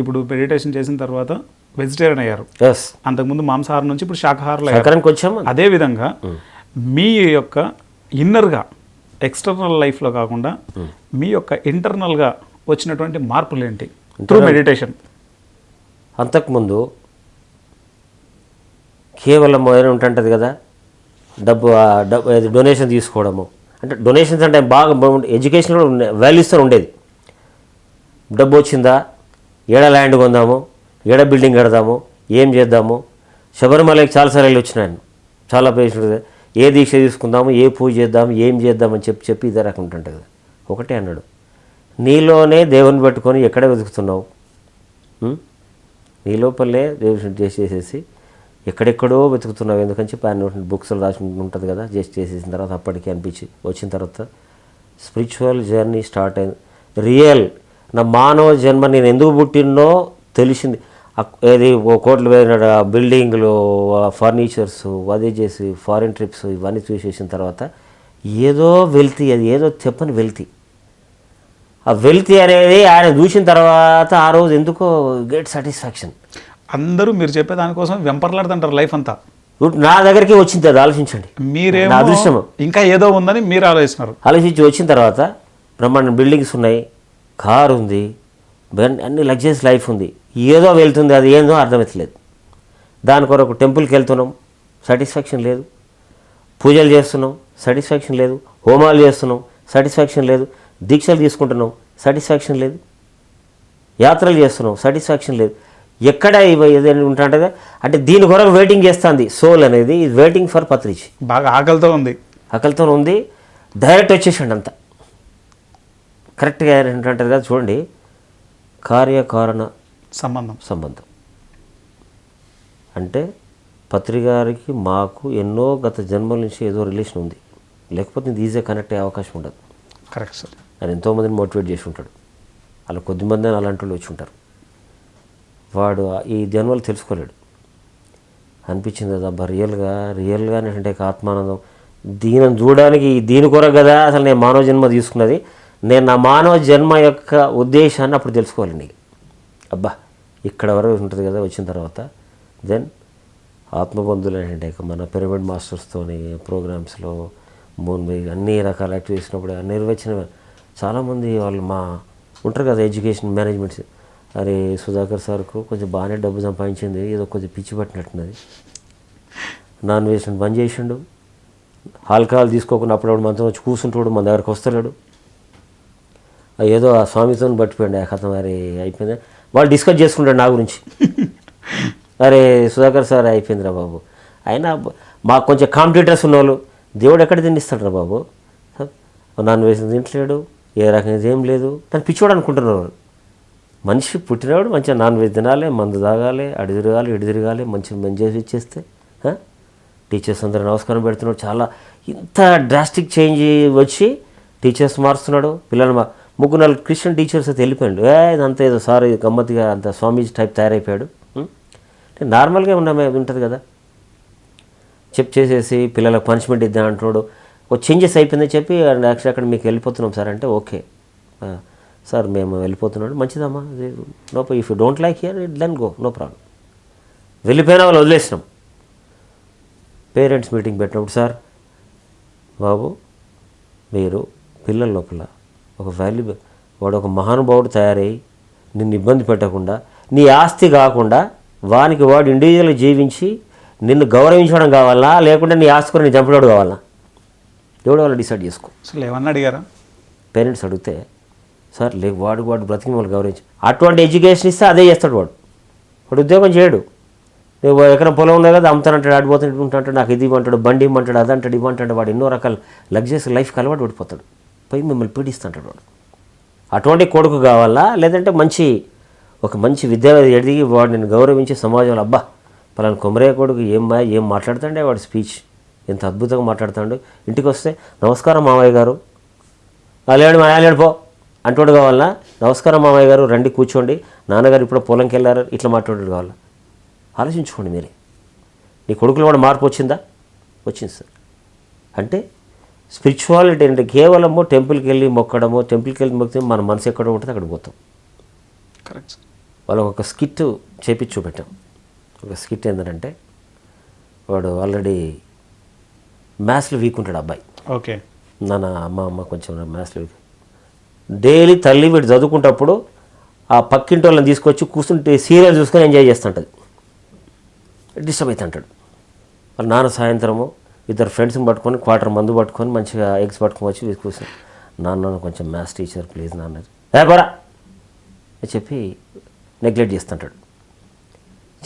ఇప్పుడు మెడిటేషన్ చేసిన తర్వాత వెజిటేరియన్ అయ్యారు, అంతకుముందు మాంసాహారం నుంచి ఇప్పుడు శాకాహారులు అయ్యారు. అదేవిధంగా మీ యొక్క ఇన్నర్గా ఎక్స్టర్నల్ లైఫ్లో కాకుండా మీ యొక్క ఇంటర్నల్గా వచ్చినటువంటి మార్పులు ఏంటి త్రూ మెడిటేషన్? అంతకుముందు కేవలం ఉంటుంది కదా, డబ్బు డొనేషన్ తీసుకోవడము, అంటే డొనేషన్స్ అంటే బాగా ఎడ్యుకేషన్లో వాల్యూస్తో ఉండేది. డబ్బు వచ్చిందా, ఏడ ల్యాండ్ కొందాము, ఏడ బిల్డింగ్ కడదాము, ఏం చేద్దాము. శబరిమలకి చాలాసార్లు వచ్చినాను, చాలా పేషెంట్, ఏ దీక్ష తీసుకుందాము, ఏ పూజ చేద్దాము, ఏం చేద్దామని చెప్పి ఇదే రకం ఉంటుంది కదా. ఒకటే అన్నాడు, నీలోనే దేవుని పెట్టుకొని ఎక్కడ వెతుకుతున్నావు? నీ లోపలే దేవుని చేసేసి ఎక్కడెక్కడో వెతుకుతున్నావు ఎందుకని చెప్పి ఆయన బుక్స్లో రాసి ఉంటుంది కదా. చేసేసిన తర్వాత అప్పటికి అనిపించి వచ్చిన తర్వాత స్పిరిచువల్ జర్నీ స్టార్ట్ అయింది. రియల్ నా మానవ జన్మ నేను ఎందుకు పుట్టినో తెలిసింది. ఏది కోట్లు వేల బిల్డింగ్లు, ఫర్నిచర్స్, అదే చేసి ఫారిన్ ట్రిప్స్ ఇవన్నీ చూసేసిన తర్వాత ఏదో వెల్తీ, అది ఏదో చెప్పని వెల్తీ. ఆ వెల్తీ అనేది ఆయన చూసిన తర్వాత ఆ రోజు ఎందుకో గ్రేట్ సాటిస్ఫాక్షన్. అందరూ మీరు చెప్పే దానికోసం వెంపర్లాడుతుంటారు లైఫ్ అంతా. నా దగ్గరికి వచ్చింది, అది ఆలోచించండి. మీరేమో అదృష్టం ఇంకా ఏదో ఉందని మీరు ఆలోచిస్తున్నారు. ఆలోచించి వచ్చిన తర్వాత బ్రహ్మాండ బిల్డింగ్స్ ఉన్నాయి, కారు ఉంది, అన్ని లగ్జరీస్ లైఫ్ ఉంది. ఏదో వెళ్తుంది, అది ఏందో అర్థమవుతలేదు. దాని కొరకు టెంపుల్కి వెళ్తున్నాం, సాటిస్ఫాక్షన్ లేదు. పూజలు చేస్తున్నాం, సాటిస్ఫాక్షన్ లేదు. హోమాలు చేస్తున్నాం, సాటిస్ఫాక్షన్ లేదు. దీక్షలు తీసుకుంటున్నాం, సాటిస్ఫాక్షన్ లేదు. యాత్రలు చేస్తున్నాం, సాటిస్ఫాక్షన్ లేదు. ఎక్కడ ఏదైనా ఉంటుంటుంది అంటే దీని కొరకు వెయిటింగ్ చేస్తుంది. సోల్ అనేది ఈజ్ వెయిటింగ్ ఫర్ పత్రిజ్. బాగా ఆకలితో ఉంది, డైరెక్ట్ వచ్చేసండి అంతా కరెక్ట్గా ఏంటంటుంది కదా. చూడండి, కార్యకారణ సంబంధం అంటే పత్రిగారికి మాకు ఎన్నో గత జన్మల నుంచి ఏదో రిలేషన్ ఉంది, లేకపోతే ఇది ఈజీగా కనెక్ట్ అయ్యే అవకాశం ఉండదు. Correct sir. ఆయన ఎంతోమందిని మోటివేట్ చేసి ఉంటాడు, అలా కొద్దిమంది అలాంటి వాళ్ళు వచ్చి ఉంటారు. వాడు ఈ జన్మలు తెలుసుకోలేడు. అనిపించింది కదా అబ్బా, రియల్గా అంటే ఆత్మానందం దీనిని చూడడానికి దీని కొరకు కదా అసలు నేను మానవ జన్మ తీసుకున్నది. నేను నా మానవ జన్మ యొక్క ఉద్దేశాన్ని అప్పుడు తెలుసుకోవాలండి. అబ్బా ఇక్కడ వరకు ఉంటుంది కదా. వచ్చిన తర్వాత దెన్ ఆత్మబంధువులు ఏంటంటే మన పిరమిడ్ మాస్టర్స్తోని ప్రోగ్రామ్స్లో అన్ని రకాల యాక్టివిటీస్ చేసినప్పుడు నిర్వచన చాలామంది వాళ్ళు మా ఉంటారు కదా ఎడ్యుకేషన్ మేనేజ్మెంట్స్, అరే సుధాకర్ సార్కు కొంచెం బాగానే డబ్బు సంపాదించింది, ఏదో కొంచెం పిచ్చి పట్టినట్టున్నది, నాన్ వెజ్ బంద్ చేసిండు, ఆల్కహాల్ తీసుకోకుండా అప్పుడప్పుడు మనతో వచ్చి కూర్చుంటాడు, మన దగ్గరకు వస్తలేడు, ఏదో ఆ స్వామితో పట్టిపోయింది, ఆ కథ మరి అయిపోయింది. వాళ్ళు డిస్కస్ చేసుకుంటాడు నా గురించి. అరే సుధాకర్ సార్ అయిపోయిందిరా బాబు. అయినా మాకు కొంచెం కాంపిటీటర్స్ ఉన్నవాళ్ళు దేవుడు ఎక్కడ తినిస్తాడు బాబు, నాన్ వెజ్ తింటలేడు, ఏ రకంగా ఏం లేదు, దాన్ని పిచ్చోడు అనుకుంటున్నారు. మనిషి పుట్టినవాడు మంచిగా నాన్ వెజ్ తినాలి, మందు తాగాలి, అడి తిరగాలి, ఇడి తిరగాలి, మంచిగా మంచి ఇచ్చేస్తే టీచర్స్ అందరూ నమస్కారం పెడుతున్నాడు. చాలా ఇంత డ్రాస్టిక్ చేంజ్ వచ్చి టీచర్స్ మారుస్తున్నాడు. పిల్లలు ముగ్గురు 4 క్రిస్టియన్ టీచర్స్ అయితే వెళ్ళిపోయాడు. ఇదంతా ఏదో సార్ గమ్మత్తుగా అంత స్వామీజీ టైప్ తయారైపోయాడు. నార్మల్గా ఉంటుంది కదా, చేసేసి పిల్లలకు పనిష్మెంట్ ఇద్దాం అంటున్నాడు. ఒక చేంజెస్ అయిపోయిందని చెప్పి యాక్చువల్లీ అక్కడ మీకు వెళ్ళిపోతున్నాం సార్ అంటే, ఓకే సార్ మేము వెళ్ళిపోతున్నాడు, మంచిదమ్మా, no if you don't like here then go, no problem. వెళ్ళిపోయినా వాళ్ళు వదిలేసినాం. పేరెంట్స్ మీటింగ్ పెట్టినప్పుడు, సార్ బాబు మీరు పిల్లల లోపల ఒక వాల్యూబుల్ వాడు ఒక మహానుభావుడు తయారై నిన్ను ఇబ్బంది పెట్టకుండా, నీ ఆస్తి కాకుండా వానికి వాడు ఇండివిజువల్గా జీవించి నిన్ను గౌరవించడం కావాలా, లేకుంటే నీ ఆస్తి కూడా నీ చంపడాడు కావాలా, ఎవడో వాళ్ళు డిసైడ్ చేసుకో. అసలు ఏమన్నా అడిగారా పేరెంట్స్ అడిగితే, సార్ వాడు బ్రతికి వాళ్ళు గౌరవించి అటువంటి ఎడ్యుకేషన్ ఇస్తే అదే చేస్తాడు. వాడు ఉద్యోగం చేయడు. నువ్వు ఎకరం పొలం ఉంది కదా అమ్ముతానంటాడు, ఆడిపోతాడు, ఇవ్వంటాడు, నాకు ఇది ఇవ్వంటాడు, బండి ఇవ్వంటాడు, అదంటాడు, ఇవ్వంటాడు. వాడు ఎన్నో రకాల లగ్జరీస్ లైఫ్కి అలవాటు పడిపోతాడు, పోయి మిమ్మల్ని పీడిస్తుంటాడు వాడు. అటువంటి కొడుకు కావాలా, లేదంటే ఒక మంచి విద్యావేత్త ఎదిగి వాడు నేను గౌరవించి సమాజంలో అబ్బా పలానా కొమరయ్య కొడుకు ఏం మాట్లాడుతాడే, వాడు స్పీచ్ ఎంత అద్భుతంగా మాట్లాడుతాడు, ఇంటికి వస్తే నమస్కారం మామయ్య గారు, లేడు పో అంటోడు కావాలన్నా, నమస్కారం మామయ్య గారు రండి కూర్చోండి, నాన్నగారు ఇప్పుడు పొలంకి వెళ్ళారు, ఇట్లా మాట్లాడేది కావాలా. ఆలోచించుకోండి మీరే, నీ కొడుకులో కూడా మార్పు వచ్చిందా? వచ్చింది సార్. అంటే స్పిరిచువాలిటీ అంటే కేవలము టెంపుల్కి వెళ్ళి మొక్కడము, టెంపుల్కి వెళ్ళి మొక్కితే మన మనసు ఎక్కడ ఉంటుంది అక్కడ పోతాం. కరెక్ట్. వాళ్ళకు ఒక స్కిట్ చేపించి చూపెట్టాం. ఒక స్కిట్ ఏంటంటే వాడు ఆల్రెడీ మ్యాథ్స్లో వీక్ ఉంటాడు అబ్బాయి. ఓకే. నాన్న అమ్మ కొంచెం మ్యాథ్స్లో వీక్. డైలీ తల్లి వీడు చదువుకుంటప్పుడు ఆ పక్కింటి వాళ్ళని తీసుకొచ్చి కూర్చుంటే సీరియల్ చూసుకొని ఎంజాయ్ చేస్తుంటుంది. డిస్టర్బ్ అవుతుంటాడు. వాళ్ళ నాన్న సాయంత్రము ఇద్దరు ఫ్రెండ్స్ని పట్టుకొని క్వార్టర్ మందు పట్టుకొని మంచిగా ఎగ్స్ పట్టుకొని వచ్చి కూర్చొని నాన్న కొంచెం మ్యాథ్స్ టీచర్ ప్లీజ్ నాన్న బరా అని చెప్పి నెగ్లెక్ట్ చేస్తుంటాడు.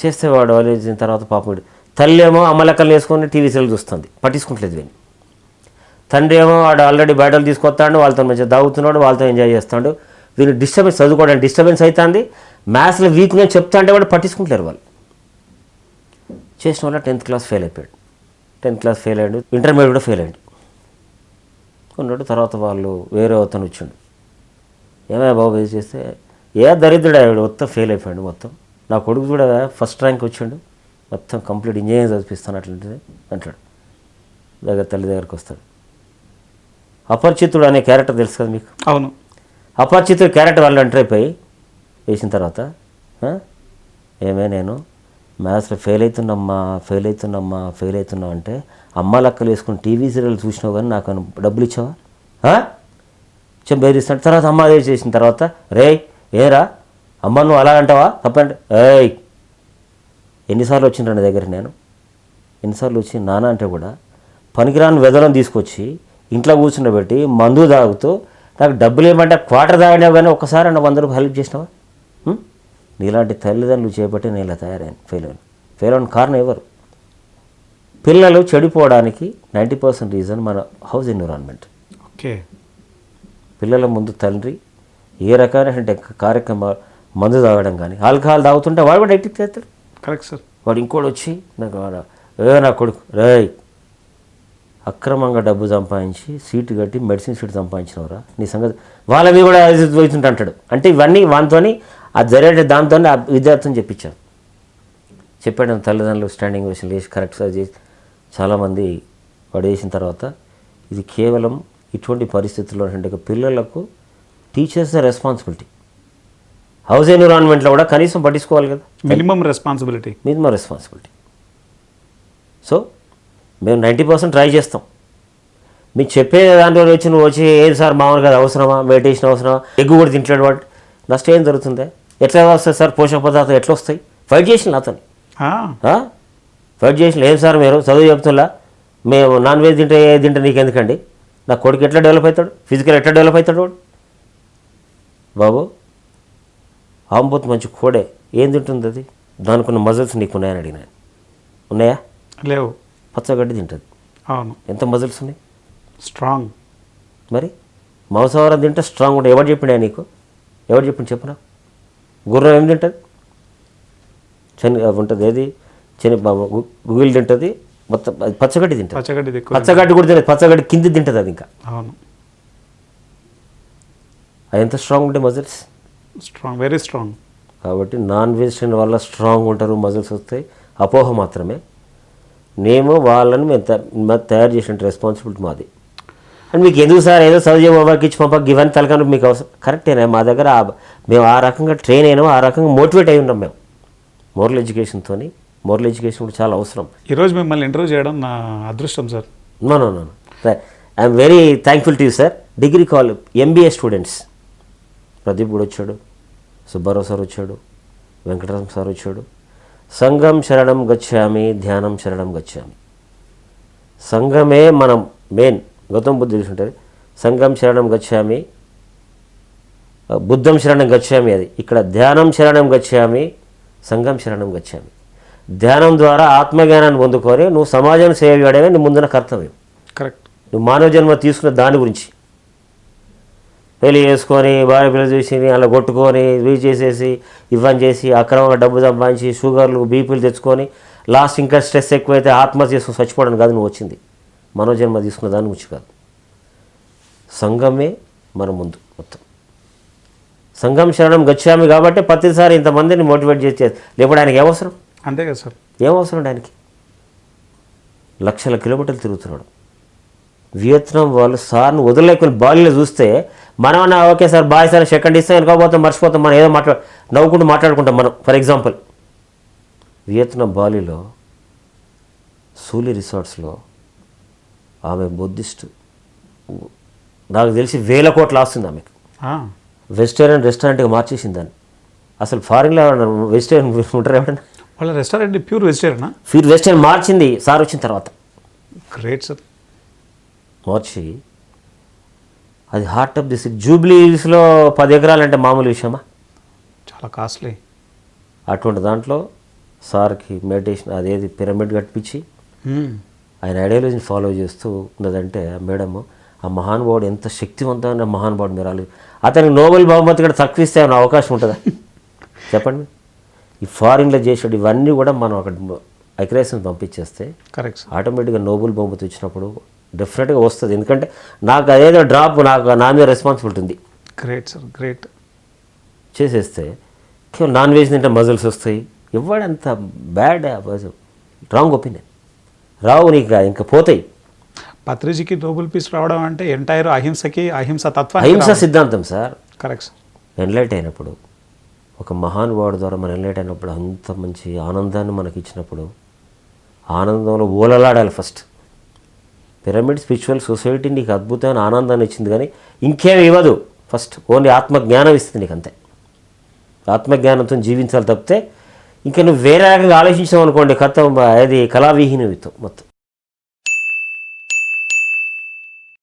చేస్తే వాడు వాళ్ళ తర్వాత పాపం తల్లి ఏమో అమ్మ లెక్కలు వేసుకొని టీవీ సీరియల్ చూస్తుంది, పట్టించుకుంటలేదు వీని. తండ్రి ఏమో వాడు ఆల్రెడీ బయటలు తీసుకొస్తాడు, వాళ్ళతో మంచిగా దాగుతున్నాడు, వాళ్ళతో ఎంజాయ్ చేస్తాడు. వీళ్ళు డిస్టర్బెన్స్ చదువుకోవడానికి డిస్టర్బెన్స్ అవుతుంది. మ్యాథ్స్లో వీక్ నేను చెప్తా అంటే వాడు పట్టించుకుంటలేరు. వాళ్ళు చేసిన వల్ల 10th క్లాస్ ఫెయిల్ అయిపోయాడు. 10th క్లాస్ ఫెయిల్ అయ్యాడు. ఇంటర్మీడియట్ కూడా ఫెయిల్ అయ్యాడు ఉన్నాడు. తర్వాత వాళ్ళు వేరే అతను వచ్చిండు. ఏమయ్య బాబు ఇది చేస్తే దరిద్రుడు అయ్యాడు, మొత్తం ఫెయిల్ అయిపోయాడు. మొత్తం నా కొడుకు కూడా ఫస్ట్ ర్యాంక్ వచ్చిండు, మొత్తం కంప్లీట్ ఇంజనీరింగ్ చదివిస్తాను అట్లాంటిది అంటాడు. తల్లి దగ్గరికి వస్తాడు. అపరిచితుడు అనే క్యారెక్టర్ తెలుసు కదా మీకు? అవును. అపరిచితుడు క్యారెక్టర్ వాళ్ళు ఎంటర్ అయిపోయి వేసిన తర్వాత ఏమే నేను మ్యాథ్స్లో ఫెయిల్ అవుతున్నా అంటే అమ్మ లెక్కలు వేసుకుని టీవీ సీరియల్ చూసినావు కానీ నాకు డబ్బులు ఇచ్చావా బెదిరిస్తాడు. తర్వాత అమ్మ అదే చేసిన తర్వాత ఏరా అమ్మ నువ్వు అలా అంటావా తప్పంటే ఎన్నిసార్లు వచ్చిండ్రా నా దగ్గర నేను ఎన్నిసార్లు వచ్చి నాన్న అంటే కూడా పనికిరాని వెదలను తీసుకొచ్చి ఇంట్లో కూర్చుండబెట్టి మందు తాగుతూ నాకు డబ్బులు ఏమంటే క్వార్టర్ తాగినావు కానీ ఒక్కసారి అన్న 100 రూపాయలు హెల్ప్ చేసినావా? నీలాంటి తల్లిదండ్రులు చేపట్టి నేను ఇలా తయారైన ఫెయిల్ అయిన కారణం ఎవరు? పిల్లలు చెడిపోవడానికి 90% రీజన్ మన హౌస్ ఎన్విరాన్మెంట్. ఓకే. పిల్లల ముందు తండ్రి ఏ రకమైనటువంటి కార్యక్రమాలు మందు తాగడం కానీ ఆల్కహాల్ తాగుతుంటే వాడు కూడా ఎట్టిక్ చేస్తాడు. Correct sir. వాడు ఇంకోటి వచ్చి నా కొడుకు అక్రమంగా డబ్బు సంపాదించి సీటు కట్టి మెడిసిన్ సీట్ సంపాదించినవరా నీ సంగతి వాళ్ళ మీద కూడా అవుతుంటే అంటాడు. అంటే ఇవన్నీ వానితో అది జరిగే దాంతో ఆ విద్యార్థులను చెప్పాడు. తల్లిదండ్రులు స్టాండింగ్ వేషన్ లేచి కరెక్ట్గా చేసి చాలామంది వాడు వేసిన తర్వాత ఇది కేవలం ఇటువంటి పరిస్థితుల్లో అంటే పిల్లలకు టీచర్స్ రెస్పాన్సిబిలిటీ. హౌస్ ఎన్విరాన్మెంట్లో కూడా కనీసం పట్టించుకోవాలి కదా, మినిమం రెస్పాన్సిబిలిటీ. సో మేము 90% ట్రై చేస్తాం. మీకు చెప్పే దాంట్లో వచ్చి నువ్వు వచ్చి ఏది సార్ మామూలుగా అవసరమా, మెడిటేషన్ అవసరమా, ఎగ్గు కూడా తింటాడు వాడు, నష్టం ఏం జరుగుతుంది? ఎట్లా వస్తాయి సార్ పోషక పదార్థాలు ఎట్లా వస్తాయి? ఫైట్ చేసిన అతను ఫైట్ చేసిన ఏం సార్ మీరు చదువు చెప్తున్నా మేము నాన్ వెజ్ తింటే ఏది తింటే నీకు ఎందుకండి? నా కొడుకు ఎట్లా డెవలప్ అవుతాడు, ఫిజికల్ ఎట్లా డెవలప్ అవుతాడు వాడు? బాబు ఆంబోత్ మంచి కోడే ఏం తింటుంది అది? దానికున్న మజిల్స్ నీకు ఉన్నాయని అడిగినాను. ఉన్నాయా? లేవు. పచ్చగడ్డి తింటుంది. అవును. ఎంత మజిల్స్ ఉన్నాయి? స్ట్రాంగ్. మరి మాంసాహారం తింటే స్ట్రాంగ్ ఉంటుంది. ఎవరు చెప్పిండా నీకు? ఎవరు చెప్పిండు చెప్పనా? గుర్రం ఏం తింటుంది? ఉంటుంది ఏది గుగ్గిలు తింటుంది, మొత్తం పచ్చగడ్డి తింటుంది. పచ్చగడ్డి కూడా తింటుంది, పచ్చగడ్డి కింద తింటుంది అది. ఇంకా అవును. అది ఎంత స్ట్రాంగ్ ఉంటాయి మజిల్స్? Strong, very strong. కాబట్టి నాన్ వెజిటేరియన్ వల్ల స్ట్రాంగ్ ఉంటారు, మజిల్స్ వస్తాయి. అపోహ మాత్రమే. మేము వాళ్ళని మేము తయారు చేసిన రెస్పాన్సిబిలిటీ మాది. అండ్ మీకు ఎందుకు సార్ ఏదో చదివే మొబైల్కి ఇచ్చి పంపక ఇవన్నీ తలకని మీకు అవసరం కరెక్టేనా? మా దగ్గర మేము ఆ రకంగా ట్రైన్ అయినాము, ఆ రకంగా మోటివేట్ అయి ఉన్నాం మేము. మోరల్ ఎడ్యుకేషన్ కూడా చాలా అవసరం. ఈరోజు మిమ్మల్ని ఇంటర్వ్యూ చేయడం నా అదృష్టం sir. No I'm very thankful to you sir. Degree MBA students Pradeep కూడా వచ్చాడు, సుబ్బారావు సార్ వచ్చాడు, వెంకటరామ సార్ వచ్చాడు. సంఘం శరణం గచ్చామి, ధ్యానం శరణం గచ్చామి. సంఘమే మనం మెయిన్. గౌతమ బుద్ధుడు తెలుసుంటుంది. సంఘం శరణం గచ్చామి, బుద్ధం శరణం గచ్చామి. అది ఇక్కడ ధ్యానం శరణం గచ్చామి, సంఘం శరణం గచ్చామి. ధ్యానం ద్వారా ఆత్మజ్ఞానాన్ని పొందుకొని నువ్వు సమాజాన్ని సేవ చేయడమే నీ ముందున కర్తవ్యం. కరెక్ట్. నువ్వు మానవ జన్మ తీసుకున్న దాని గురించి పెళ్లి చేసుకొని భార్య పిల్లలు చూసి అలా కొట్టుకొని ఇవి చేసేసి ఇవన్నీ చేసి అక్రమంగా డబ్బు సంపాదించి షుగర్లు బీపీలు తెచ్చుకొని లాస్ట్ ఇంకా స్ట్రెస్ ఎక్కువైతే ఆత్మహత్య చేసుకుని చచ్చిపోవడం కాదు నువ్వు వచ్చింది. మనోజన్మ తీసుకున్న దాని గురించి కాదు. సంఘమే మన ముందు మొత్తం. సంఘం శరణం గచ్చామి కాబట్టి ప్రతిసారి ఇంతమందిని మోటివేట్ చేసేది. లేకపోతే ఆయనకి ఏమవసరం? అంతే కదా సార్. ఏమవసరం ఆయనకి? లక్షల కిలోమీటర్లు తిరుగుతున్నాడు. వియత్నాం వాళ్ళు సార్ని వదిలేకుని బాలీలో చూస్తే మనమన్నా okay sir bye sir second ఇస్తే వెనుకపోతాం మర్చిపోతాం, మనం ఏదో నవ్వుకుంటూ మాట్లాడుకుంటాం మనం. ఫర్ ఎగ్జాంపుల్ వియత్నాం బాలీలో సూలి రిసార్ట్స్లో ఆమె బుద్ధిస్ట్, నాకు తెలిసి 1000 కోట్లు ఆస్తుంది ఆమెకు. వెజిటేరియన్ రెస్టారెంట్గా మార్చేసింది దాన్ని. అసలు ఫారిన్లో వెజిటేరియన్ ఉంటారు ఎవడన్నా? వాళ్ళ రెస్టారెంట్ ప్యూర్ వెజిటేరియనా? ప్యూర్ వెజిటేరియన్ మార్చింది సార్ వచ్చిన తర్వాత. Great sir. మార్చి అది heart of the city. Jubilee హిల్స్లో 10 ఎకరాలు అంటే మామూలు విషయమా? చాలా కాస్ట్లీ. అటువంటి దాంట్లో సార్కి మెడిటేషన్ అదేది పిరమిడ్ కట్టించి ఆయన ఐడియాలజీని ఫాలో చేస్తూ ఉన్నదంటే మేడము ఆ మహానుభావుడు ఎంత శక్తివంతమైన మహానుభావుడు మీరు ఆలోచి. అతనికి నోబెల్ బహుమతి కూడా తక్కువ ఇస్తే ఏమైనా అవకాశం ఉంటుందా చెప్పండి? ఈ ఫారిన్లో చేసాడు ఇవన్నీ కూడా మనం అక్కడ అక్రేషన్ పంపించేస్తే కరెక్ట్ ఆటోమేటిక్గా నోబెల్ బహుమతి వచ్చినప్పుడు డెఫినెట్గా వస్తుంది. ఎందుకంటే నాకు అదేదో డ్రాప్ నాకు నా మీద రెస్పాన్సిబిలిటీ ఉంది. Great sir, great. చేసేస్తే కేవలం నాన్ వెజ్ తింటే మజిల్స్ వస్తాయి. ఇవ్వడంత బ్యాడ్ రాంగ్ ఒపీనియన్ రావు నీకు ఇంకా పోతాయి. పత్రిజీకి నోబెల్ పీస్ రావడం అంటే ఎంటైర్ అహింసకి అహింస తత్వం అహింస సిద్ధాంతం సార్. Correct sir. ఎన్లైట్ అయినప్పుడు ఒక మహానుభావుడు ద్వారా మనం ఎన్లైట్ అయినప్పుడు అంత మంచి ఆనందాన్ని మనకి ఇచ్చినప్పుడు ఆనందంలో ఓలలాడాలి ఫస్ట్. పిరమిడ్ స్పిరిచువల్ సొసైటీ నీకు అద్భుతమైన ఆనందాన్ని ఇచ్చింది కానీ ఇంకేమి ఇవ్వదు. ఫస్ట్ ఓన్లీ ఆత్మజ్ఞానం ఇస్తుంది నీకు అంతే. ఆత్మజ్ఞానంతో జీవించాలి తప్పితే ఇంకా నువ్వు వేరే రకంగా ఆలోచించావు అనుకోండి కథ అది కళావిహీనవితో మొత్తం.